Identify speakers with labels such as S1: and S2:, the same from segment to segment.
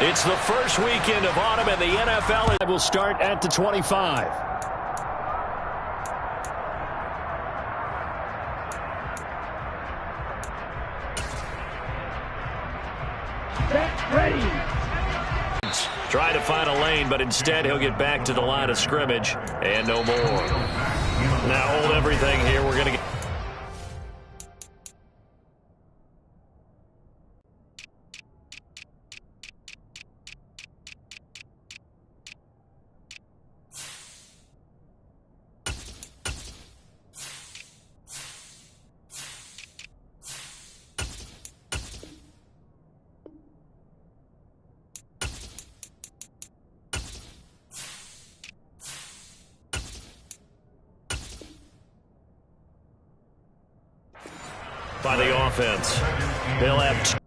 S1: It's the first weekend of autumn, and the NFL will start at the 25.
S2: Set, ready.
S1: Try to find a lane, but instead he'll get back to the line of scrimmage and no more. Now hold everything here. We're going to get... by the offense. They'll have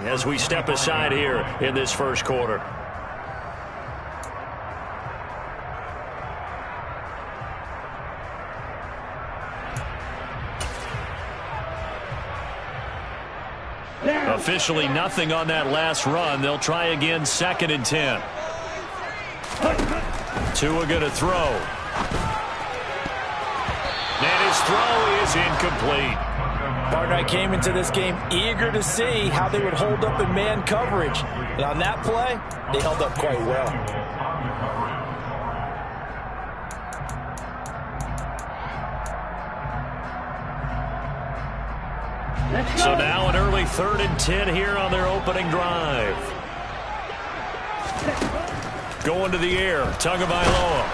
S1: as we step aside here in this first quarter. Officially nothing on that last run. They'll try again, 2nd and 10. Tua going to throw. And his throw is incomplete.
S3: Partner, I came into this game eager to see how they would hold up in man coverage. And on that play, they held up quite well.
S1: So now an early 3rd and 10 here on their opening drive. Going to the air, Tagovailoa.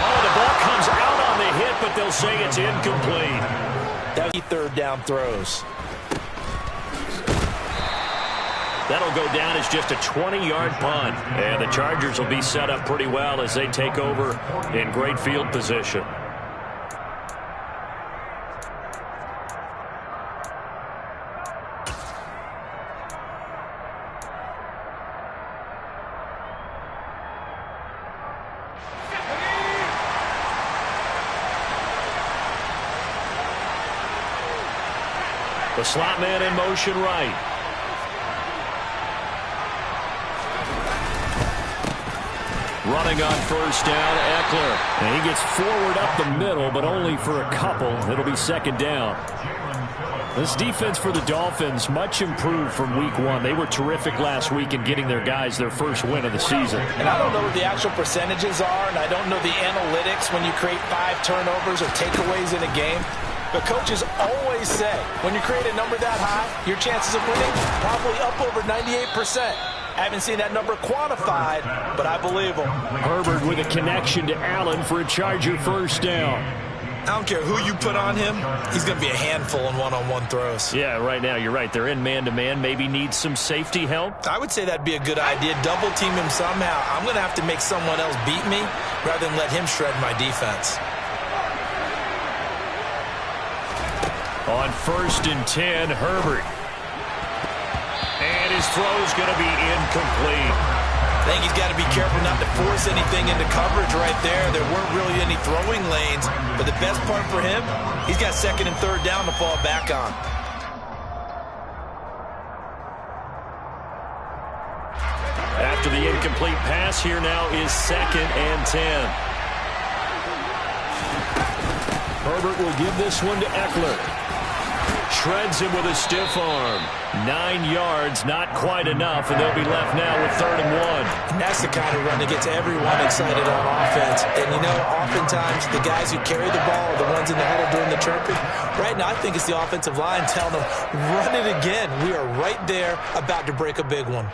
S1: Oh, the ball comes out on the hit, but they'll say it's incomplete.
S3: That'll be 3rd down throws.
S1: That'll go down as just a 20-yard punt. And the Chargers will be set up pretty well as they take over in great field position. The slot man in motion right. Running on 1st down, Eckler. And he gets forward up the middle, but only for a couple. It'll be 2nd down. This defense for the Dolphins, much improved from week 1. They were terrific last week in getting their guys their first win of the season.
S3: And I don't know what the actual percentages are, and I don't know the analytics when you create 5 turnovers or takeaways in a game. But coaches always say, when you create a number that high, your chances of winning probably up over 98%. I haven't seen that number quantified, but I believe them.
S1: Herbert with a connection to Allen for a Charger 1st down.
S3: I don't care who you put on him, he's going to be a handful in one-on-one throws.
S1: Yeah, right now, you're right. They're in man-to-man, maybe need some safety help.
S3: I would say that'd be a good idea. Double team him somehow. I'm going to have to make someone else beat me rather than let him shred my defense.
S1: On 1st and 10, Herbert. And his throw's going to be incomplete.
S3: I think he's got to be careful not to force anything into coverage right there. There weren't really any throwing lanes. But the best part for him, he's got 2nd and 3rd down to fall back on.
S1: After the incomplete pass, here now is 2nd and 10. Herbert will give this one to Eckler. Shreds him with a stiff arm. 9 yards, not quite enough, and they'll be left now with 3rd and 1.
S3: And that's the kind of run that gets everyone excited on offense. And, you know, oftentimes the guys who carry the ball are the ones in the huddle doing the chirping. Right now, I think it's the offensive line telling them, run it again. We are right there about to break a big one.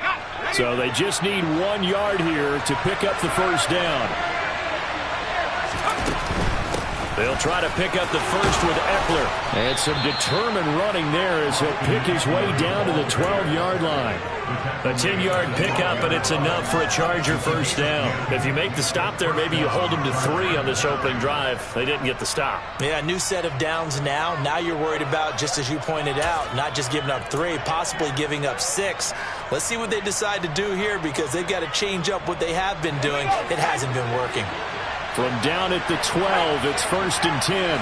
S1: So they just need 1 yard here to pick up the 1st down. They'll try to pick up the first with Eckler. And some determined running there as he'll pick his way down to the 12-yard line. A 10-yard pickup, but it's enough for a Charger first down. If you make the stop there, maybe you hold them to 3 on this opening drive. They didn't get the stop.
S3: Yeah, new set of downs now. Now you're worried about, just as you pointed out, not just giving up 3, possibly giving up 6. Let's see what they decide to do here because they've got to change up what they have been doing. It hasn't been working.
S1: From down at the 12, it's 1st and 10.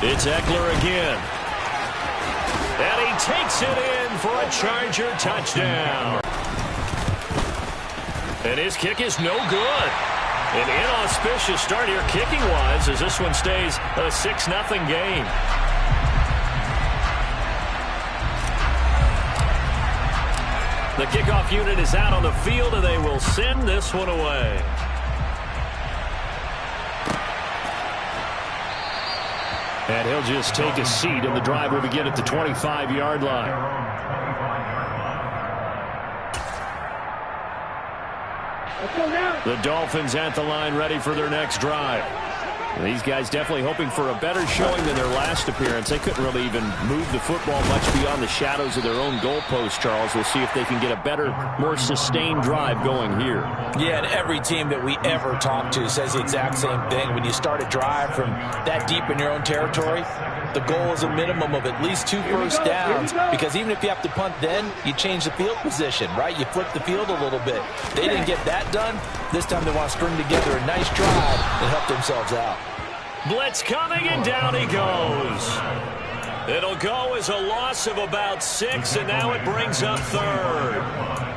S1: It's Eckler again. And he takes it in for a Charger touchdown. And his kick is no good. An inauspicious start here kicking-wise as this one stays a 6-0 game. The kickoff unit is out on the field, and they will send this one away. And he'll just take a seat, and the drive will begin at the 25-yard line. The Dolphins at the line ready for their next drive. These guys definitely hoping for a better showing than their last appearance. They couldn't really even move the football much beyond the shadows of their own goalpost, Charles. We'll see if they can get a better, more sustained drive going here.
S3: Yeah, and every team that we ever talk to says the exact same thing. When you start a drive from that deep in your own territory, the goal is a minimum of at least 2 first downs, because even if you have to punt then, you change the field position, right? You flip the field a little bit. They didn't get that done. This time they want to string together a nice drive and help themselves out.
S1: Blitz coming, and down he goes. It'll go as a loss of about 6, and now it brings up 3rd.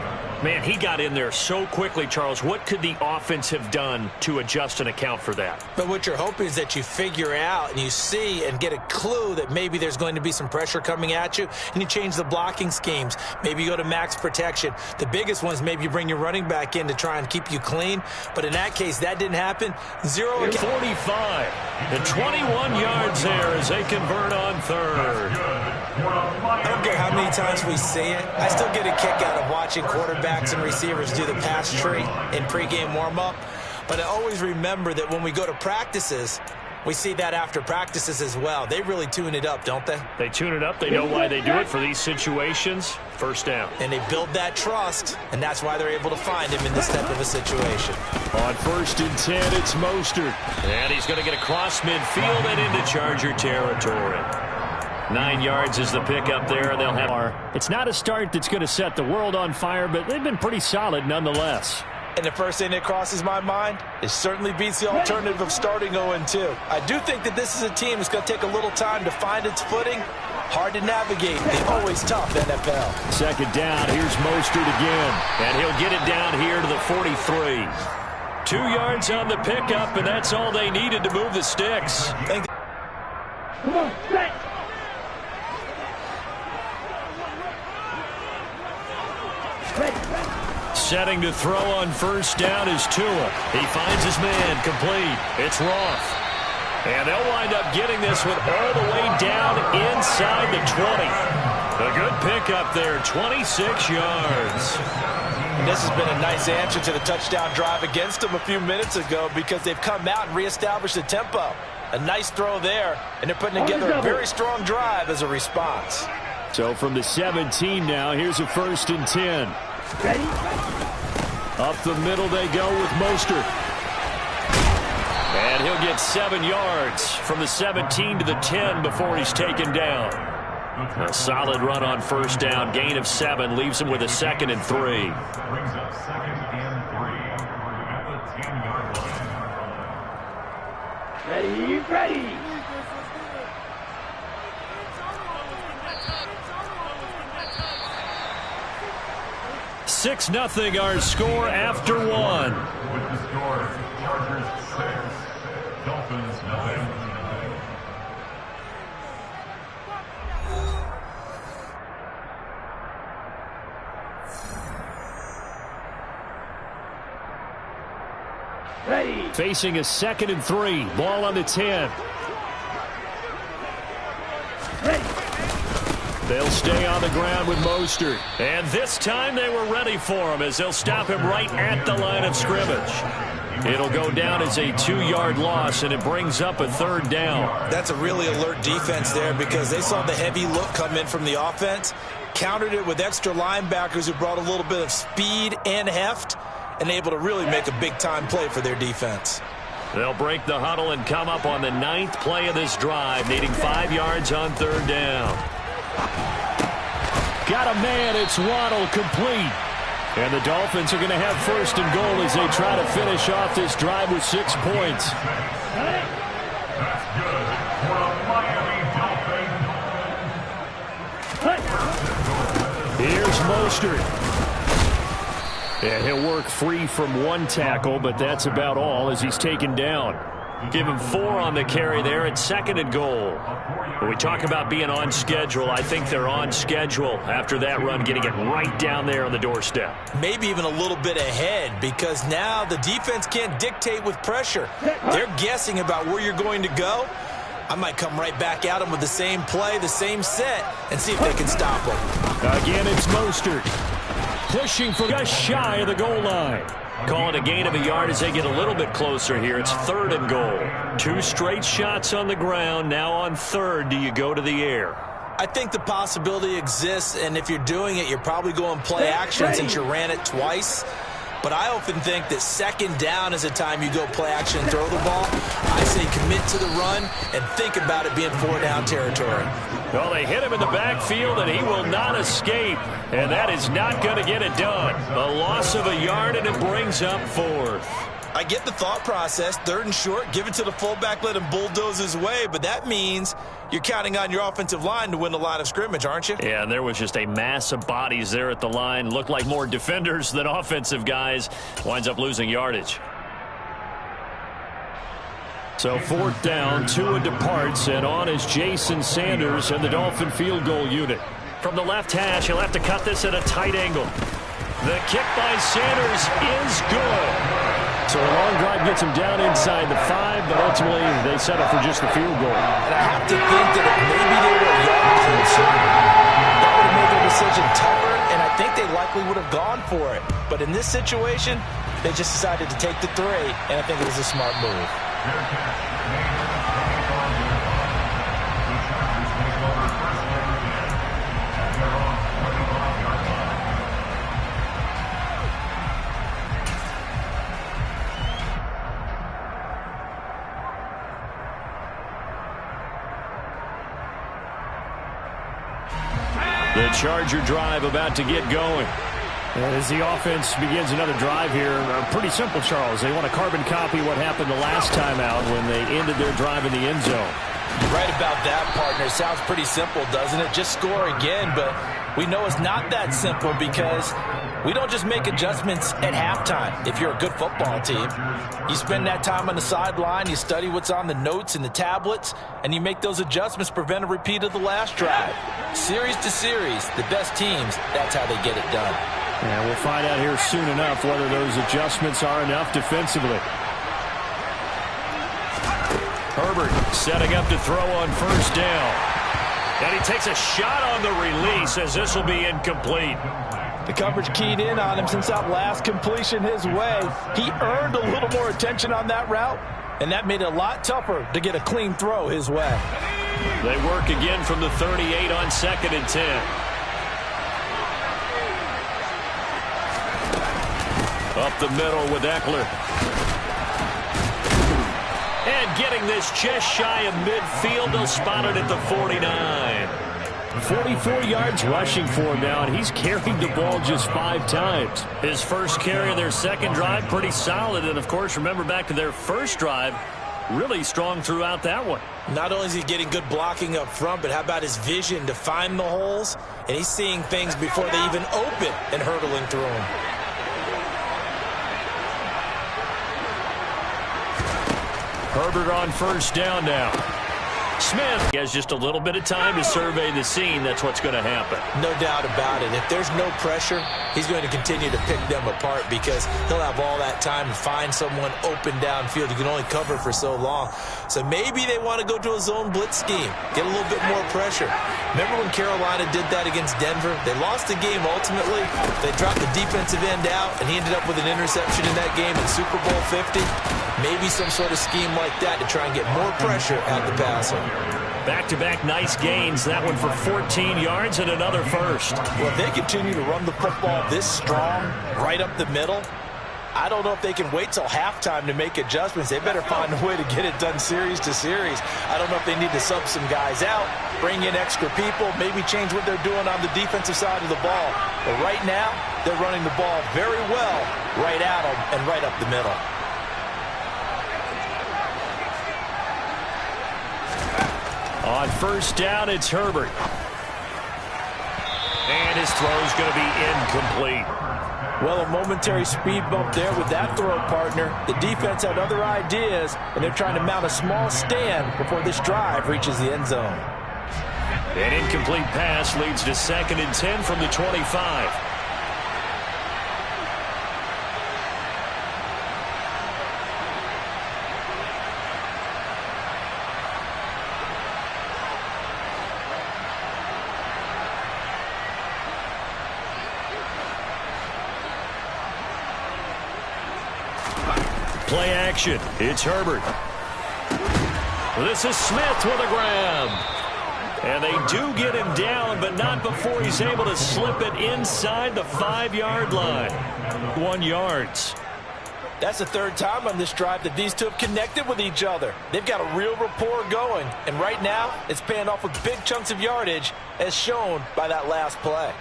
S1: Man, he got in there so quickly, Charles. What could the offense have done to adjust and account for that?
S3: But what you're hoping is that you figure out and you see and get a clue that maybe there's going to be some pressure coming at you, and you change the blocking schemes. Maybe you go to max protection. The biggest one is maybe you bring your running back in to try and keep you clean. But in that case, that didn't happen. 0
S1: 45. The 21 yards there as they convert on 3rd.
S3: I don't care how many times we see it. I still get a kick out of watching quarterbacks and receivers do the pass tree in pregame warm-up. But I always remember that when we go to practices, we see that after practices as well. They really tune it up, don't they?
S1: They tune it up. They know why they do it for these situations. First down.
S3: And they build that trust, and that's why they're able to find him in this type of a situation.
S1: On 1st and 10, it's Mostert. And he's going to get across midfield and into Charger territory. 9 yards is the pickup there, and they'll have. It's not a start that's going to set the world on fire, but they've been pretty solid nonetheless.
S3: And the first thing that crosses my mind, it certainly beats the alternative of starting 0-2. I do think that this is a team that's going to take a little time to find its footing. Hard to navigate. They're always tough, NFL.
S1: 2nd down, here's Mostert again. And he'll get it down here to the 43. 2 yards on the pickup, and that's all they needed to move the sticks.
S2: Come on, set.
S1: Setting to throw on 1st down is Tua. He finds his man complete. It's Roth. And they'll wind up getting this one all the way down inside the 20. A good pickup there, 26 yards.
S3: And this has been a nice answer to the touchdown drive against them a few minutes ago, because they've come out and reestablished the tempo. A nice throw there, and they're putting together a very strong drive as a response.
S1: So from the 17 now, here's a 1st and 10.
S2: Ready?
S1: Up the middle they go with Mostert. And he'll get 7 yards from the 17 to the 10 before he's taken down. A solid run on 1st down. Gain of 7 leaves him with a 2nd and 3.
S2: Ready, ready.
S1: 6-0 our score after 1.
S4: With the score, Chargers 6, Dolphins 9.
S2: Ready.
S1: Facing a 2nd and 3. Ball on the 10.
S2: Ready.
S1: They'll stay on the ground with Mostert. And this time they were ready for him as they'll stop him right at the line of scrimmage. It'll go down as a 2-yard loss, and it brings up a 3rd down.
S3: That's a really alert defense there because they saw the heavy look come in from the offense, countered it with extra linebackers who brought a little bit of speed and heft, and able to really make a big-time play for their defense.
S1: They'll break the huddle and come up on the 9th play of this drive, needing 5 yards on 3rd down. Got a man. It's Waddle, complete. And the Dolphins are going to have 1st and goal as they try to finish off this drive with 6 points.
S4: That's good for the Miami Dolphins.
S1: Here's Mostert. And he'll work free from 1 tackle, but that's about all as he's taken down. Give him 4 on the carry there at 2nd and goal. When we talk about being on schedule, I think they're on schedule after that run, getting it right down there on the doorstep.
S3: Maybe even a little bit ahead because now the defense can't dictate with pressure. They're guessing about where you're going to go. I might come right back at them with the same play, the same set, and see if they can stop them.
S1: Again, it's Mostert. Pushing for just shy of the goal line. Call it a gain of a yard as they get a little bit closer here. It's 3rd and goal. 2 straight shots on the ground. Now on 3rd, do you go to the air?
S3: I think the possibility exists, and if you're doing it, you're probably going play action since you ran it twice. But I often think that 2nd down is the time you go play action and throw the ball. I say commit to the run and think about it being 4-down territory.
S1: Well, they hit him in the backfield, and he will not escape. And that is not going to get it done. A loss of a yard, and it brings up 4th.
S3: I get the thought process. 3rd and short, give it to the fullback, let him bulldoze his way. But that means you're counting on your offensive line to win the line of scrimmage, aren't you?
S1: Yeah, and there was just a mass of bodies there at the line. Looked like more defenders than offensive guys. Winds up losing yardage. So 4th down, Tua departs, and on is Jason Sanders and the Dolphin field goal unit. From the left hash, he'll have to cut this at a tight angle. The kick by Sanders is good. So a long drive gets him down inside the 5, but ultimately they settle for just the field goal.
S3: And I have to think that if maybe they were yards concerned, that would have made their decision tougher, and I think they likely would have gone for it. But in this situation, they just decided to take the 3, and I think it was a smart move.
S1: The Charger drive about to get going. As the offense begins another drive here, pretty simple, Charles. They want to carbon copy what happened the last time out when they ended their drive in the end zone.
S3: You're right about that, partner. Sounds pretty simple, doesn't it? Just score again, but we know it's not that simple because we don't just make adjustments at halftime. If you're a good football team, you spend that time on the sideline, you study what's on the notes and the tablets, and you make those adjustments to prevent a repeat of the last drive. Series to series, the best teams, that's how they get it done.
S1: And we'll find out here soon enough whether those adjustments are enough defensively. Herbert setting up to throw on 1st down. And he takes a shot on the release as this will be incomplete.
S3: The coverage keyed in on him since that last completion his way. He earned a little more attention on that route, and that made it a lot tougher to get a clean throw his way.
S1: They work again from the 38 on 2nd and 10. Up the middle with Eckler. And getting this just shy of midfield, they'll spot it at the 49. 44 yards rushing for him now, and he's carried the ball just 5 times. His first carry of their 2nd drive, pretty solid. And, of course, remember back to their 1st drive, really strong throughout that one.
S3: Not only is he getting good blocking up front, but how about his vision to find the holes? And he's seeing things before they even open and hurtling through them.
S1: Herbert on 1st down now. Smith has just a little bit of time to survey the scene. That's what's going to happen.
S3: No doubt about it. If there's no pressure, he's going to continue to pick them apart because he'll have all that time to find someone open downfield. You can only cover for so long. So maybe they want to go to a zone blitz scheme, get a little bit more pressure. Remember when Carolina did that against Denver? They lost the game ultimately. They dropped the defensive end out, and he ended up with an interception in that game in Super Bowl 50. Maybe some sort of scheme like that to try and get more pressure at the passer.
S1: Back-to-back nice gains. That one for 14 yards and another first.
S3: Well, if they continue to run the football this strong, right up the middle, I don't know if they can wait till halftime to make adjustments. They better find a way to get it done series to series. I don't know if they need to sub some guys out, bring in extra people, maybe change what they're doing on the defensive side of the ball. But right now, they're running the ball very well right at them and right up the middle.
S1: On first down, it's Herbert. And his throw is going to be incomplete.
S3: Well, a momentary speed bump there with that throw partner. The defense had other ideas, and they're trying to mount a small stand before this drive reaches the end zone.
S1: An incomplete pass leads to 2nd and 10 from the 25. Play action. It's Herbert. This is Smith with a grab. And they do get him down, but not before he's able to slip it inside the 5-yard line. 1 yard.
S3: That's the third time on this drive that these two have connected with each other. They've got a real rapport going. And right now, it's paying off with big chunks of yardage, as shown by that last play.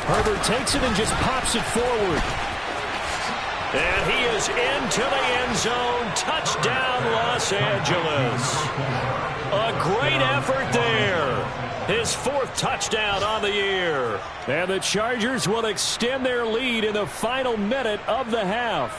S1: Herbert takes it and just pops it forward. And he is into the end zone. Touchdown, Los Angeles. A great effort there. His 4th touchdown on the year. And the Chargers will extend their lead in the final minute of the half.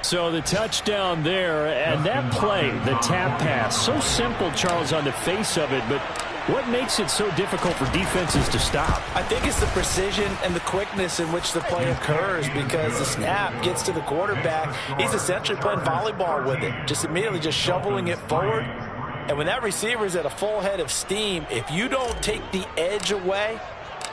S1: So the touchdown there, and that play, the tap pass, so simple, Charles, on the face of it, but what makes it so difficult for defenses to stop?
S3: I think it's the precision and the quickness in which the play occurs, because the snap gets to the quarterback. He's essentially playing volleyball with it, just immediately just shoveling it forward. And when that receiver is at a full head of steam, if you don't take the edge away,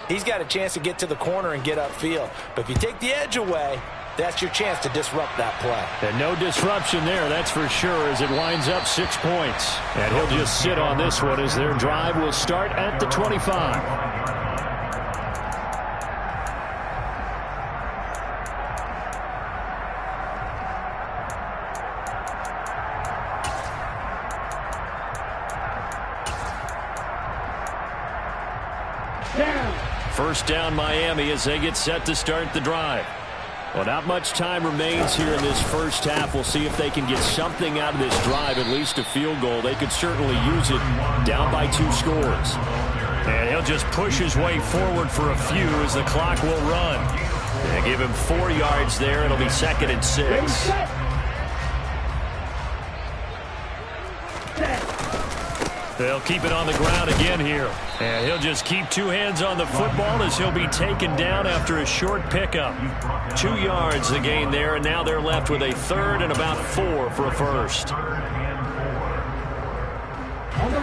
S3: he's got a chance to get to the corner and get upfield. But if you take the edge away, that's your chance to disrupt that play.
S1: And no disruption there, that's for sure, as it winds up 6 points. And he'll just sit on this one as their drive will start at the 25. First down, Miami, as they get set to start the drive. Well, not much time remains here in this first half. We'll see if they can get something out of this drive, at least a field goal. They could certainly use it down by 2 scores. And he'll just push his way forward for a few as the clock will run. They give him 4 yards there. It'll be 2nd and 6. They'll keep it on the ground again here. And he'll just keep 2 hands on the football as he'll be taken down after a short pickup. 2 yards the gain there, and now they're left with a 3rd and about 4 for a first.
S2: On the